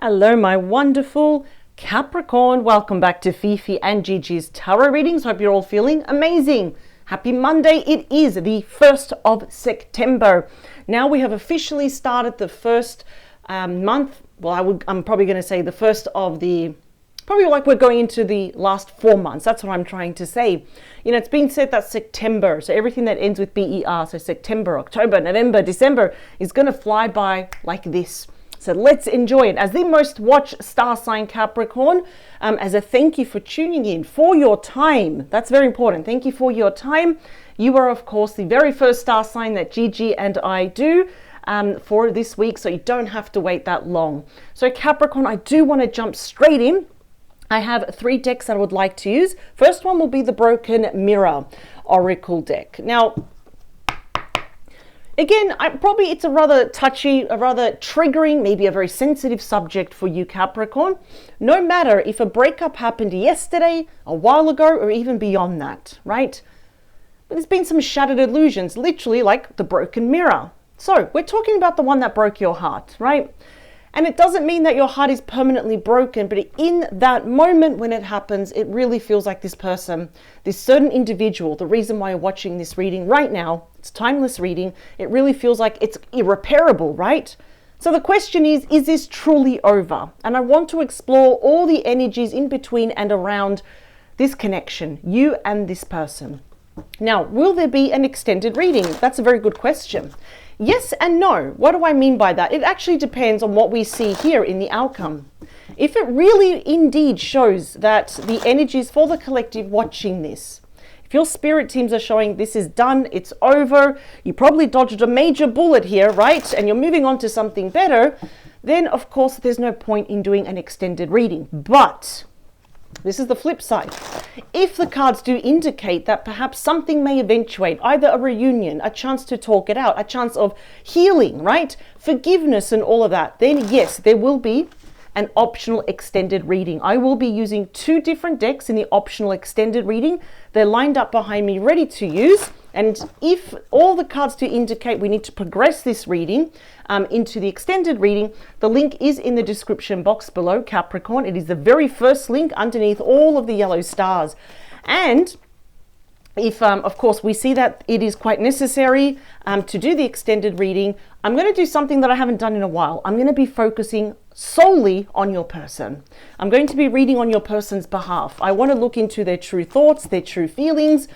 Hello, my wonderful Capricorn. Welcome back to Fifi and Gigi's tarot readings. Hope you're all feeling amazing. Happy Monday. It is the 1st of September. Now we have officially started the first month. Well, I'm probably going to say the first of the, probably like we're going into the last 4 months. That's what I'm trying to say. You know, it's been said that September, so everything that ends with BER, so September, October, November, December is going to fly by like this. So let's enjoy it. As the most watched star sign, Capricorn, as a thank you for tuning in, for your time. That's very important. Thank you for your time. You are, of course, the very first star sign that Gigi and I do for this week, so you don't have to wait that long. So Capricorn, I do want to jump straight in. I have 3 decks that I would like to use. First one will be the Broken Mirror Oracle deck. Now, again, it's a rather touchy, a rather triggering, maybe a very sensitive subject for you, Capricorn. No matter if a breakup happened yesterday, a while ago, or even beyond that, right? But there's been some shattered illusions, literally like the broken mirror. So we're talking about the one that broke your heart, right? And it doesn't mean that your heart is permanently broken, but in that moment when it happens, it really feels like this person, this certain individual, the reason why you're watching this reading right now, it's timeless reading, it really feels like it's irreparable, right? So the question is this truly over? And I want to explore all the energies in between and around this connection, you and this person. Now, will there be an extended reading? That's a very good question. Yes and no. What do I mean by that? It actually depends on what we see here in the outcome. If it really indeed shows that the energies for the collective watching this, if your spirit teams are showing this is done, it's over, you probably dodged a major bullet here, right? And you're moving on to something better, then of course there's no point in doing an extended reading. But this is the flip side. If the cards do indicate that perhaps something may eventuate, either a reunion, a chance to talk it out, a chance of healing, right? Forgiveness and all of that, then yes, there will be an optional extended reading. I will be using 2 different decks in the optional extended reading. They're lined up behind me, ready to use. And if all the cards do indicate we need to progress this reading into the extended reading, the link is in the description box below, Capricorn. It is the very first link underneath all of the yellow stars. And if, of course, we see that it is quite necessary to do the extended reading, I'm going to do something that I haven't done in a while. I'm going to be focusing solely on your person. I'm going to be reading on your person's behalf. I want to look into their true thoughts, their true feelings,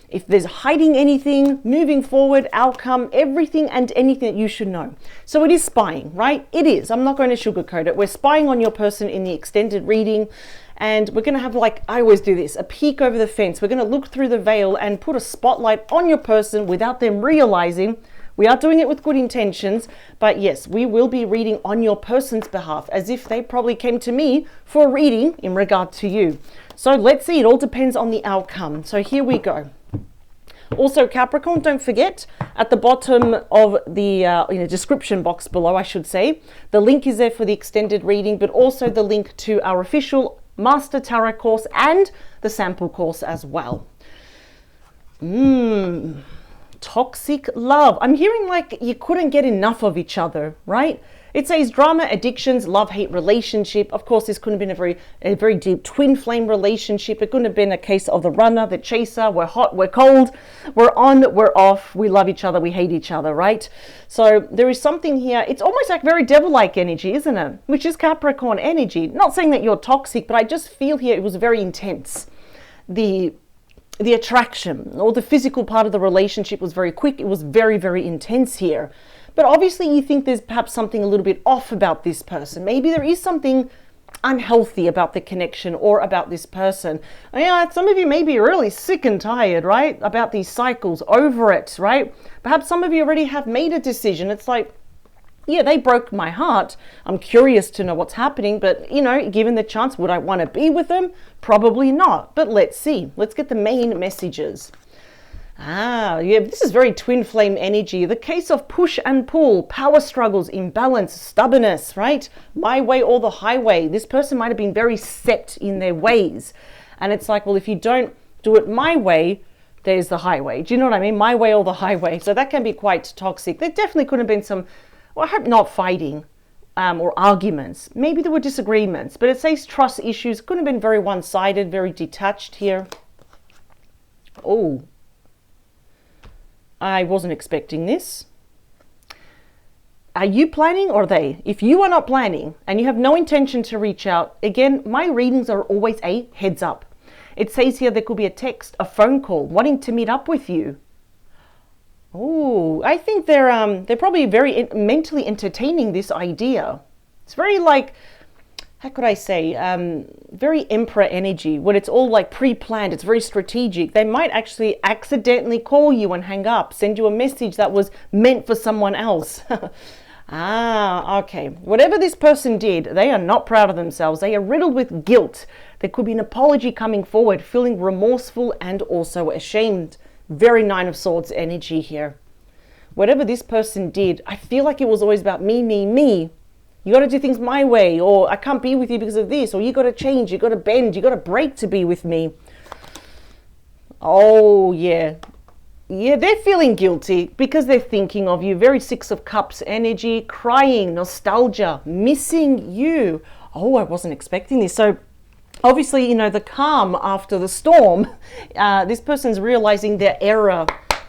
if there's hiding anything, moving forward, outcome, everything and anything that you should know. So it is spying, right? It is. I'm not going to sugarcoat it. We're spying on your person in the extended reading. And we're going to have, like I always do this, a peek over the fence. We're going to look through the veil and put a spotlight on your person without them realizing. We are doing it with good intentions, but yes, we will be reading on your person's behalf as if they probably came to me for a reading in regard to you. So let's see, it all depends on the outcome. So here we go. Also, Capricorn, don't forget, at the bottom of the description box below, I should say, the link is there for the extended reading, but also the link to our official Master Tarot course and the sample course as well. Toxic love. I'm hearing like you couldn't get enough of each other, right? It says drama, addictions, love-hate relationship. Of course, this couldn't have been a very deep twin flame relationship. It couldn't have been a case of the runner, the chaser. We're hot, we're cold, we're on, we're off. We love each other, we hate each other, right? So there is something here. It's almost like very devil-like energy, isn't it? Which is Capricorn energy. Not saying that you're toxic, but I just feel here it was very intense. The attraction or the physical part of the relationship was very quick. It was very, very intense here. But obviously you think there's perhaps something a little bit off about this person. Maybe there is something unhealthy about the connection or about this person. Yeah, some of you may be really sick and tired, right? About these cycles, over it, right? Perhaps some of you already have made a decision. It's like, yeah, they broke my heart. I'm curious to know what's happening, but you know, given the chance, would I want to be with them? Probably not, but let's see. Let's get the main messages. Yeah, this is very twin flame energy. The case of push and pull, power struggles, imbalance, stubbornness, right? My way or the highway. This person might have been very set in their ways. And it's like, well, if you don't do it my way, there's the highway. Do you know what I mean? My way or the highway. So that can be quite toxic. There definitely could have been some, well, I hope not fighting. or arguments. Maybe there were disagreements, but it says trust issues. Could have been very one-sided, very detached here. Oh, I wasn't expecting this. Are you planning or they? If you are not planning and you have no intention to reach out, again, my readings are always a heads up. It says here there could be a text, a phone call, wanting to meet up with you. Oh, I think they're probably very mentally entertaining this idea. It's very like, how could I say, very emperor energy, when it's all like pre-planned, it's very strategic. They might actually accidentally call you and hang up, send you a message that was meant for someone else. Ah, okay. Whatever this person did, they are not proud of themselves. They are riddled with guilt. There could be an apology coming forward, feeling remorseful and also ashamed. Very Nine of Swords energy here. Whatever this person did, I feel like it was always about me, me, me. You got to do things my way, or I can't be with you because of this, or you got to change, you got to bend, you got to break to be with me. Oh, yeah. Yeah, they're feeling guilty because they're thinking of you. Very Six of Cups energy, crying, nostalgia, missing you. Oh, I wasn't expecting this. So obviously, you know, the calm after the storm, this person's realizing their error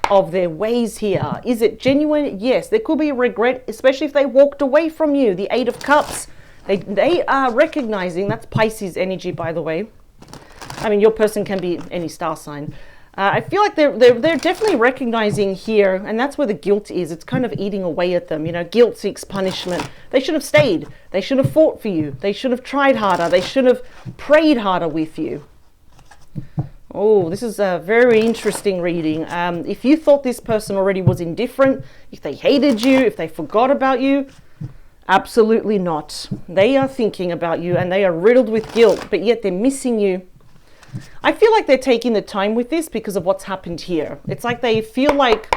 of their ways here. Is it genuine? Yes, there could be a regret, especially if they walked away from you. The Eight of Cups, they are recognizing, that's Pisces energy, by the way. I mean, your person can be any star sign. I feel like they're definitely recognizing here, and that's where the guilt is. It's kind of eating away at them. You know, guilt seeks punishment. They should have stayed. They should have fought for you. They should have tried harder. They should have prayed harder with you. Oh, this is a very interesting reading. If you thought this person already was indifferent, if they hated you, if they forgot about you, absolutely not. They are thinking about you and they are riddled with guilt, but yet they're missing you. I feel like they're taking the time with this because of what's happened here. It's like they feel like,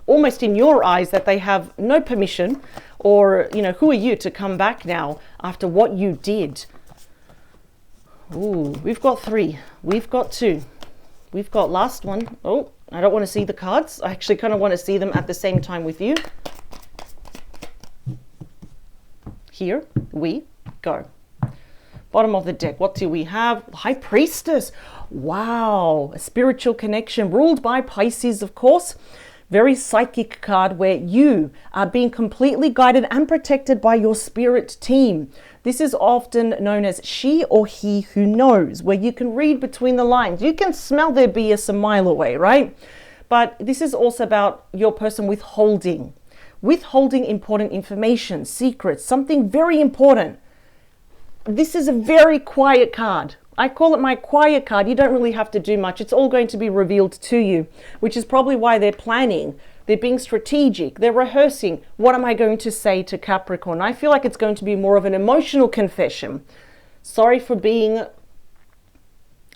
almost in your eyes, that they have no permission, or, you know, who are you to come back now after what you did? Ooh, we've got 3. We've got 2. We've got last one. Oh, I don't want to see the cards. I actually kind of want to see them at the same time with you. Here we go. Bottom of the deck, what do we have? High Priestess. Wow, a spiritual connection ruled by Pisces, of course. Very psychic card where you are being completely guided and protected by your spirit team. This is often known as she or he who knows, where you can read between the lines. You can smell their BS a mile away, right? But this is also about your person withholding important information, secrets, something very important. This is a very quiet card. I call it my quiet card. You don't really have to do much. It's all going to be revealed to you, which is probably why they're planning. They're being strategic. They're rehearsing. What am I going to say to Capricorn? I feel like it's going to be more of an emotional confession. Sorry for being,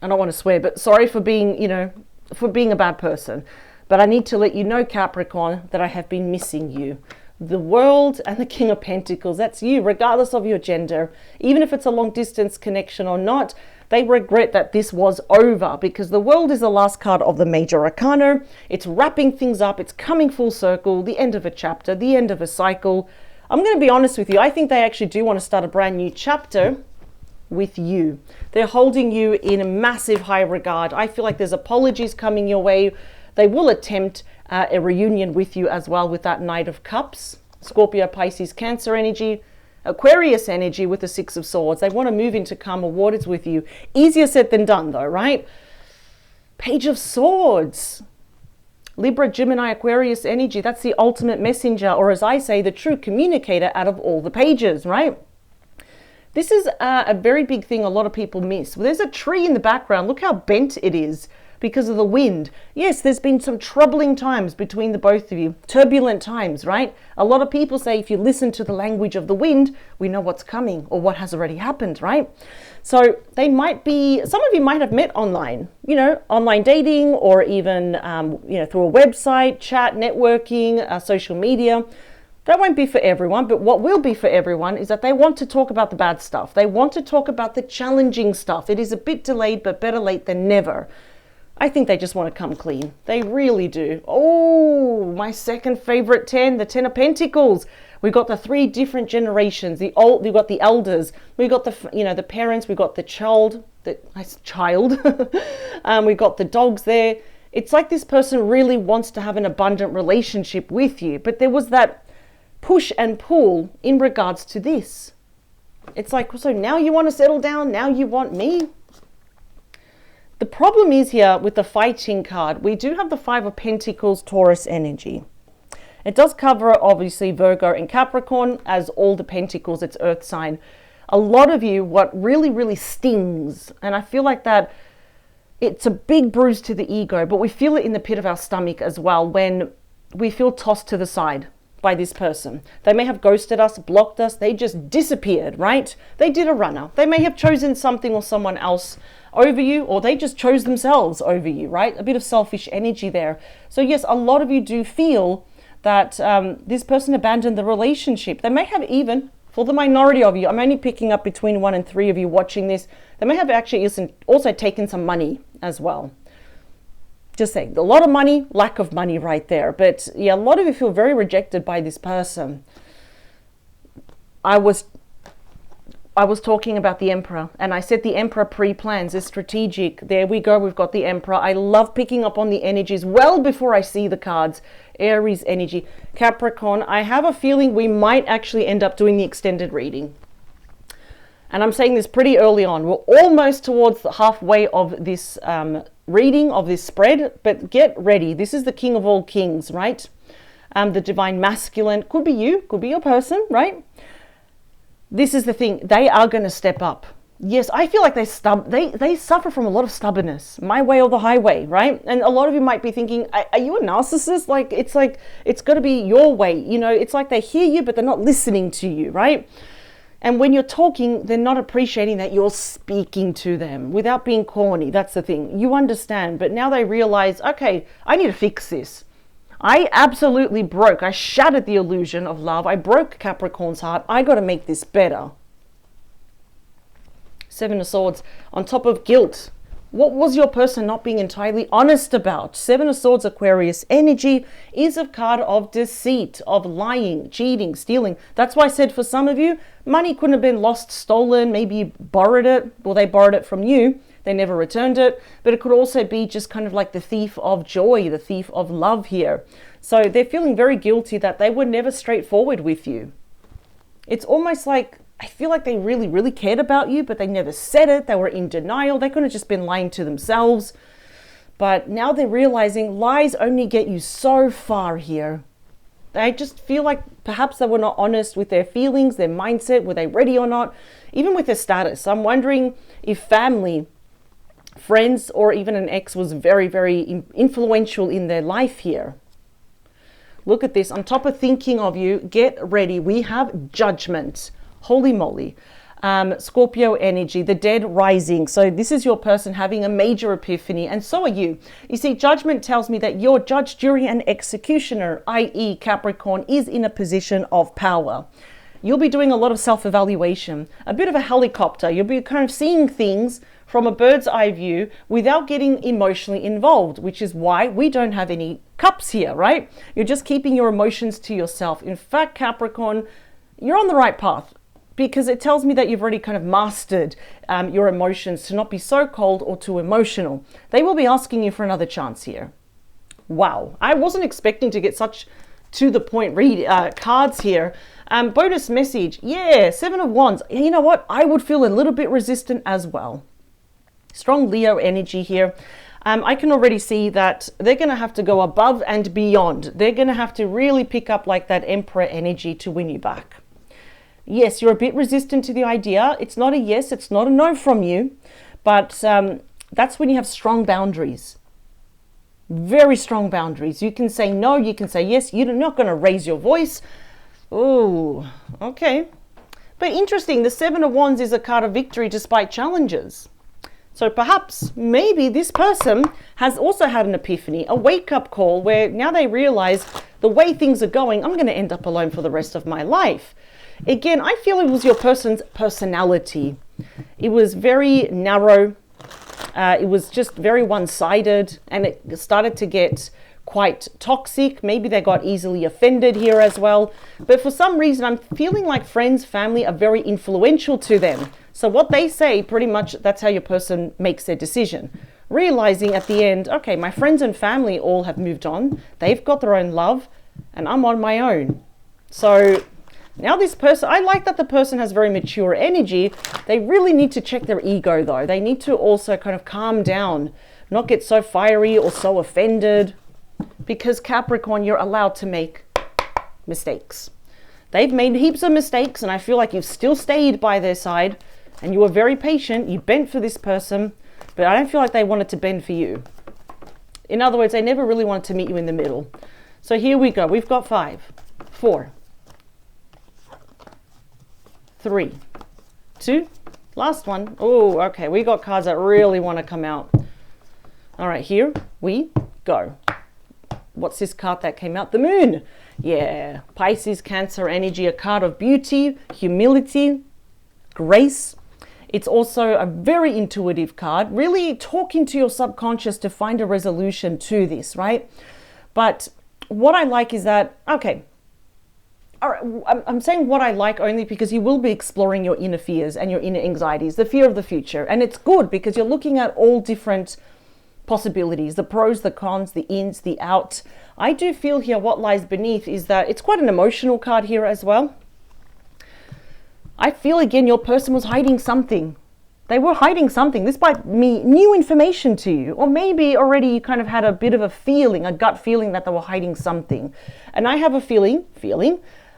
I don't want to swear, but sorry for being, you know, for being a bad person. But I need to let you know, Capricorn, that I have been missing you. The World and the King of Pentacles, that's you, regardless of your gender. Even if it's a long distance connection or not, they regret that this was over, because the World is the last card of the major arcana. It's wrapping things up. It's coming full circle, the end of a chapter, the end of a cycle. I'm going to be honest with you. I think they actually do want to start a brand new chapter with you. They're holding you in massive high regard. I feel like there's apologies coming your way. They will attempt a reunion with you as well with that Knight of Cups, Scorpio, Pisces, Cancer energy, Aquarius energy with the Six of Swords. They want to move into calmer waters with you. Easier said than done though, right? Page of Swords, Libra, Gemini, Aquarius energy. That's the ultimate messenger, or as I say, the true communicator out of all the pages, right? This is a very big thing a lot of people miss. There's a tree in the background. Look how bent it is because of the wind. Yes, there's been some troubling times between the both of you. Turbulent times, right? A lot of people say if you listen to the language of the wind, we know what's coming or what has already happened, right? So they might be, some of you might have met online, you know, online dating, or even, you know, through a website, chat, networking, social media. That won't be for everyone, but what will be for everyone is that they want to talk about the bad stuff. They want to talk about the challenging stuff. It is a bit delayed, but better late than never. I think they just want to come clean. They really do. Oh, my second favorite 10, the 10 of Pentacles. We got the 3 different generations. We got the elders. We got the parents. We got the child. We got the dogs there. It's like this person really wants to have an abundant relationship with you, but there was that push and pull in regards to this. It's like, so now you want to settle down? Now you want me? The problem is here with the fighting card, we do have the 5 of Pentacles, Taurus energy. It does cover obviously Virgo and Capricorn, as all the Pentacles, it's earth sign. A lot of you, what really, really stings, and I feel like that it's a big bruise to the ego, but we feel it in the pit of our stomach as well when we feel tossed to the side by this person. They may have ghosted us, blocked us, they just disappeared, right? They did a runner. They may have chosen something or someone else over you, or they just chose themselves over you, right? A bit of selfish energy there. So yes, a lot of you do feel that this person abandoned the relationship. They may have even, for the minority of you, I'm only picking up between 1 and 3 of you watching this, they may have actually also taken some money as well. Just saying, a lot of money, lack of money right there. But yeah, a lot of you feel very rejected by this person. I was talking about the Emperor, and I said the Emperor pre-plans is strategic. There we go, we've got the Emperor. I love picking up on the energies well before I see the cards. Aries energy. Capricorn, I have a feeling we might actually end up doing the extended reading. And I'm saying this pretty early on. We're almost towards the halfway of this reading of this spread, but get ready. This is the King of all kings, right? The divine masculine. Could be you, could be your person, right? This is the thing. They are going to step up. Yes, I feel like they suffer from a lot of stubbornness. My way or the highway, right? And a lot of you might be thinking, are you a narcissist? Like it's got to be your way. You know, it's like they hear you, but they're not listening to you, right? And when you're talking, they're not appreciating that you're speaking to them without being corny. That's the thing. You understand, but now they realize, okay, I need to fix this. I absolutely broke. I shattered the illusion of love. I broke Capricorn's heart. I got to make this better. 7 of Swords on top of guilt. What was your person not being entirely honest about? 7 of Swords, Aquarius energy is a card of deceit, of lying, cheating, stealing. That's why I said for some of you, money couldn't have been lost, stolen, maybe you borrowed it, or they borrowed it from you. They never returned it. But it could also be just kind of like the thief of joy, the thief of love here. So they're feeling very guilty that they were never straightforward with you. It's almost like, I feel like they really, really cared about you, but they never said it. They were in denial. They could have just been lying to themselves. But now they're realizing lies only get you so far here. They just feel like perhaps they were not honest with their feelings, their mindset, were they ready or not, even with their status. I'm wondering if family, friends, or even an ex was very, very influential in their life here. Look at this. On top of thinking of you, get ready. We have judgment. Holy moly. Scorpio energy, the dead rising. So this is your person having a major epiphany, and so are you. You see, judgment tells me that your judge, jury, and executioner, i.e. Capricorn, is in a position of power. You'll be doing a lot of self-evaluation, a bit of a helicopter. You'll be kind of seeing things from a bird's eye view without getting emotionally involved, which is why we don't have any cups here, right? You're just keeping your emotions to yourself. In fact, Capricorn, you're on the right path, because it tells me that you've already kind of mastered your emotions to not be so cold or too emotional. They will be asking you for another chance here. Wow, I wasn't expecting to get such to the point cards here. Bonus message, yeah, 7 of Wands. You know what? I would feel a little bit resistant as well. Strong Leo energy here. I can already see that they're going to have to go above and beyond. They're going to have to really pick up like that Emperor energy to win you back. Yes, you're a bit resistant to the idea. It's not a yes, it's not a no from you, but that's when you have strong boundaries. Very strong boundaries. You can say no, you can say yes. You're not going to raise your voice. Oh, okay. But interesting, the 7 of Wands is a card of victory despite challenges. So perhaps, maybe this person has also had an epiphany, a wake-up call where now they realize the way things are going, I'm going to end up alone for the rest of my life. Again, I feel it was your person's personality. It was very narrow. It was just very one-sided, and it started to get quite toxic. Maybe they got easily offended here as well. But for some reason, I'm feeling like friends, family are very influential to them. So what they say, pretty much, that's how your person makes their decision. Realizing at the end, okay, my friends and family all have moved on. They've got their own love, and I'm on my own. So now this person, I like that the person has very mature energy. They really need to check their ego, though. They need to also kind of calm down, not get so fiery or so offended. Because Capricorn, you're allowed to make mistakes. They've made heaps of mistakes, and I feel like you've still stayed by their side, and you were very patient. You bent for this person, but I don't feel like they wanted to bend for you. In other words, they never really wanted to meet you in the middle. So here we go. We've got 5, 4, 3, 2, last one. Oh, okay. We got cards that really want to come out. All right, here we go. What's this card that came out? The Moon. Yeah, Pisces, Cancer energy, a card of beauty, humility, grace. It's also a very intuitive card, really talking to your subconscious to find a resolution to this, right? But what I like is that, okay, all right, I'm saying what I like only because you will be exploring your inner fears and your inner anxieties, the fear of the future. And it's good because you're looking at all different possibilities, the pros, the cons, the ins, the out. I do feel here what lies beneath is that it's quite an emotional card here as well. I feel again your person was hiding something. They were hiding something. This might be new information to you, or maybe already you kind of had a bit of a feeling, a gut feeling that they were hiding something. And I have a feeling,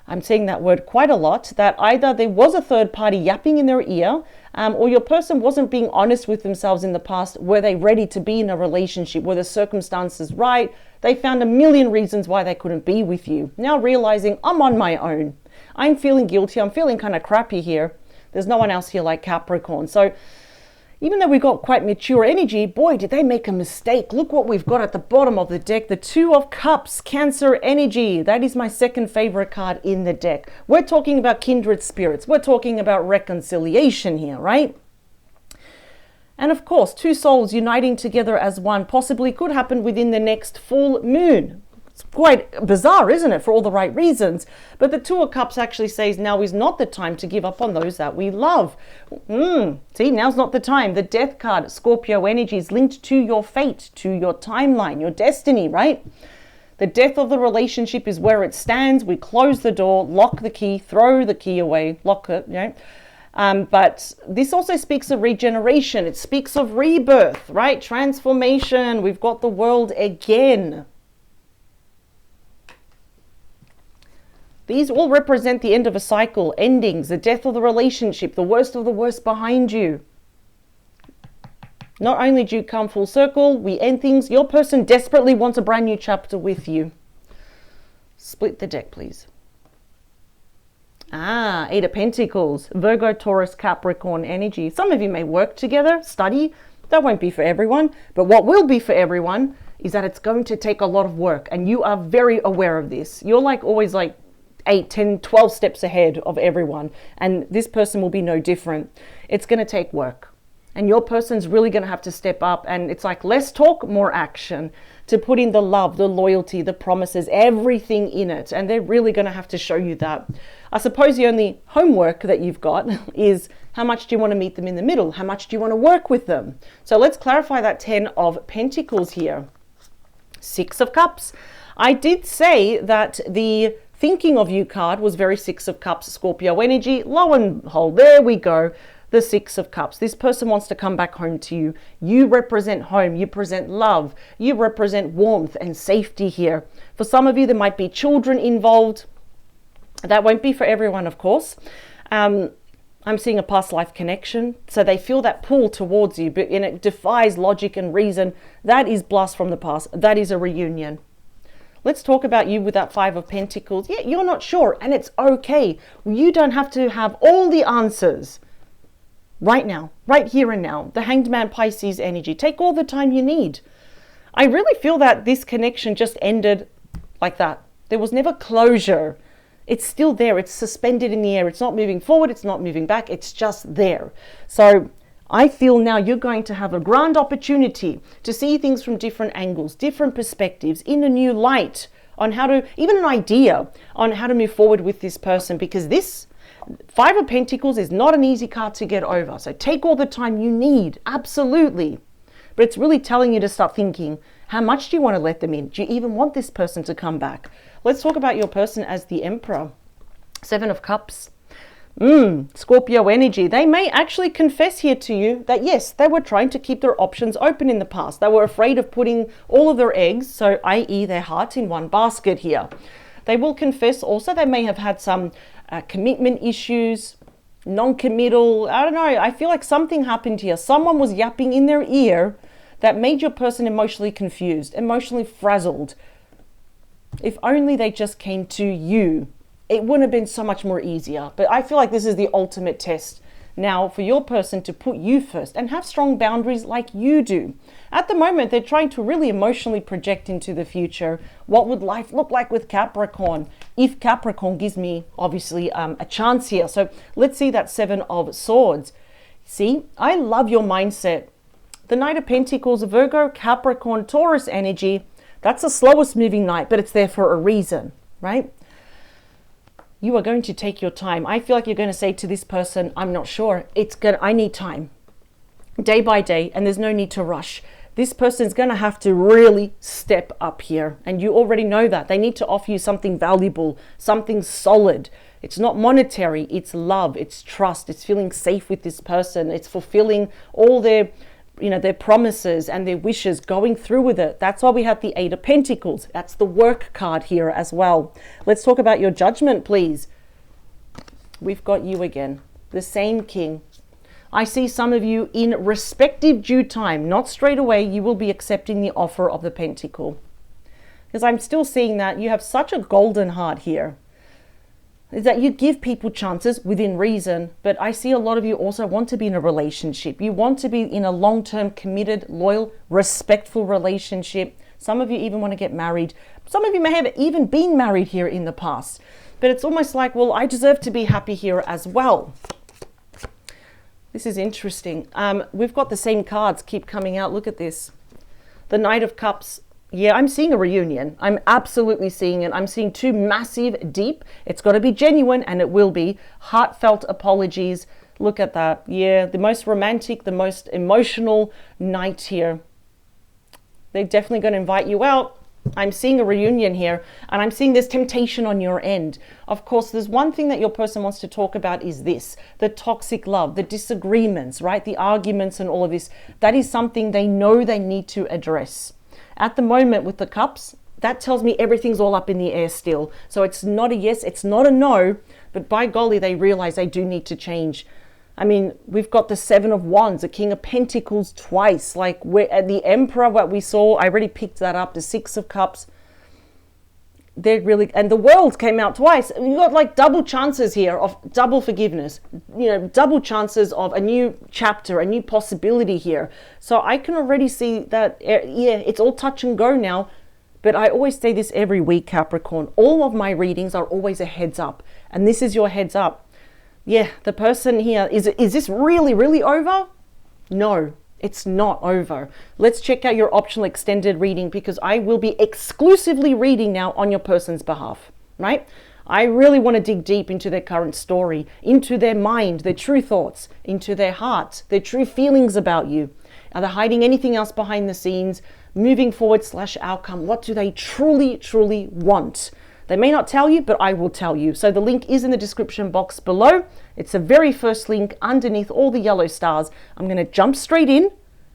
I'm saying that word quite a lot, that either there was a third party yapping in their ear, or your person wasn't being honest with themselves in the past. Were they ready to be in a relationship? Were the circumstances right? They found a million reasons why they couldn't be with you. Now realizing, I'm on my own. I'm feeling guilty. I'm feeling kind of crappy here. There's no one else here like Capricorn. So even though we got quite mature energy, boy, did they make a mistake. Look what we've got at the bottom of the deck. The 2 of Cups, Cancer energy. That is my second favorite card in the deck. We're talking about kindred spirits. We're talking about reconciliation here, right? And of course, 2 souls uniting together as one possibly could happen within the next full moon. It's quite bizarre, isn't it, for all the right reasons? But the 2 of Cups actually says now is not the time to give up on those that we love. See, now's not the time. The Death card, Scorpio energy, is linked to your fate, to your timeline, your destiny, right? The death of the relationship is where it stands. We close the door, lock the key, throw the key away, lock it, you know. But this also speaks of regeneration. It speaks of rebirth, right? Transformation. We've got the World again. These all represent the end of a cycle, endings, the death of the relationship, the worst of the worst behind you. Not only do you come full circle, we end things. Your person desperately wants a brand new chapter with you. Split the deck, please. 8 of Pentacles, Virgo, Taurus, Capricorn energy. Some of you may work together, study. That won't be for everyone. But what will be for everyone is that it's going to take a lot of work. And you are very aware of this. You're like always like 8, 10, 12 steps ahead of everyone. And this person will be no different. It's going to take work. And your person's really going to have to step up. And it's like less talk, more action. To put in the love, the loyalty, the promises, everything in it. And they're really going to have to show you that. I suppose the only homework that you've got is how much do you want to meet them in the middle? How much do you want to work with them? So let's clarify that 10 of Pentacles here. 6 of Cups. I did say that the thinking of you card was very 6 of Cups, Scorpio energy. Lo and behold, there we go. The 6 of Cups. This person wants to come back home to you. You represent home. You present love. You represent warmth and safety here. For some of you, there might be children involved. That won't be for everyone, of course. I'm seeing a past life connection. So they feel that pull towards you, but it defies logic and reason. That is blast from the past. That is a reunion. Let's talk about you with that 5 of Pentacles. Yeah, you're not sure, and it's okay. You don't have to have all the answers. Right now, right here and now, the Hanged Man Pisces energy. Take all the time you need. I really feel that this connection just ended like that. There was never closure. It's still there. It's suspended in the air. It's not moving forward. It's not moving back. It's just there. So I feel now you're going to have a grand opportunity to see things from different angles, different perspectives, in a new light, on how to, even an idea on how to move forward with this person, because this Five of Pentacles is not an easy card to get over. So take all the time you need, absolutely. But it's really telling you to start thinking, how much do you want to let them in? Do you even want this person to come back? Let's talk about your person as the Emperor. Seven of Cups. Scorpio energy. They may actually confess here to you that yes, they were trying to keep their options open in the past. They were afraid of putting all of their eggs, so i.e. their heart, in one basket here. They will confess also they may have had some commitment issues, non-committal. I don't know. I feel like something happened here. Someone was yapping in their ear that made your person emotionally confused, emotionally frazzled. If only they just came to you, it wouldn't have been so much more easier. But I feel like this is the ultimate test now for your person to put you first and have strong boundaries like you do. At the moment, they're trying to really emotionally project into the future. What would life look like with Capricorn? If Capricorn gives me, obviously, a chance here. So let's see that Seven of Swords. See, I love your mindset. The Knight of Pentacles, Virgo, Capricorn, Taurus energy. That's the slowest moving night, but it's there for a reason, right? You are going to take your time. I feel like you're going to say to this person, I'm not sure. I need time. Day by day, and there's no need to rush. This person's going to have to really step up here. And you already know that. They need to offer you something valuable, something solid. It's not monetary. It's love. It's trust. It's feeling safe with this person. It's fulfilling all their promises and their wishes, going through with it. That's why we have the Eight of Pentacles. That's the work card here as well. Let's talk about your judgment, please. We've got you again. The same King. I see some of you in respective due time, not straight away, you will be accepting the offer of the Pentacle. Because I'm still seeing that you have such a golden heart here. Is that you give people chances within reason, but I see a lot of you also want to be in a relationship. You want to be in a long-term, committed, loyal, respectful relationship. Some of you even want to get married. Some of you may have even been married here in the past. But it's almost like, well, I deserve to be happy here as well. This is interesting. We've got the same cards keep coming out. Look at this. The Knight of Cups. Yeah, I'm seeing a reunion. I'm absolutely seeing it. I'm seeing two massive, deep. It's got to be genuine, and it will be. Heartfelt apologies. Look at that. Yeah, the most romantic, the most emotional night here. They're definitely going to invite you out. I'm seeing a reunion here, and I'm seeing this temptation on your end. Of course, there's one thing that your person wants to talk about is this, the toxic love, the disagreements, right? The arguments and all of this. That is something they know they need to address. At the moment with the cups, that tells me everything's all up in the air still. So it's not a yes, it's not a no, but by golly, they realize they do need to change. I mean, we've got the Seven of Wands, the King of Pentacles twice. Like the Emperor, what we saw, I already picked that up. The Six of Cups. They're really, and the World came out twice. You've got like double chances here of double forgiveness. Double chances of a new chapter, a new possibility here. So I can already see that, yeah, it's all touch and go now. But I always say this every week, Capricorn. All of my readings are always a heads up. And this is your heads up. Yeah, the person here, is this really, really over? No, it's not over. Let's check out your optional extended reading, because I will be exclusively reading now on your person's behalf, right? I really want to dig deep into their current story, into their mind, their true thoughts, into their heart, their true feelings about you. Are they hiding anything else behind the scenes? Moving forward / outcome, what do they truly, truly want? They may not tell you, but I will tell you. So the link is in the description box below. It's the very first link underneath all the yellow stars. I'm going to jump straight in.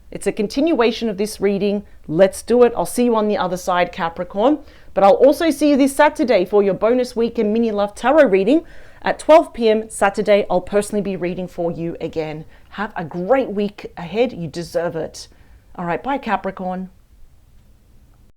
It's a continuation of this reading. Let's do it. I'll see you on the other side, Capricorn. But I'll also see you this Saturday for your bonus weekend mini love tarot reading. At 12 p.m. Saturday, I'll personally be reading for you again. Have a great week ahead. You deserve it. All right, bye, Capricorn.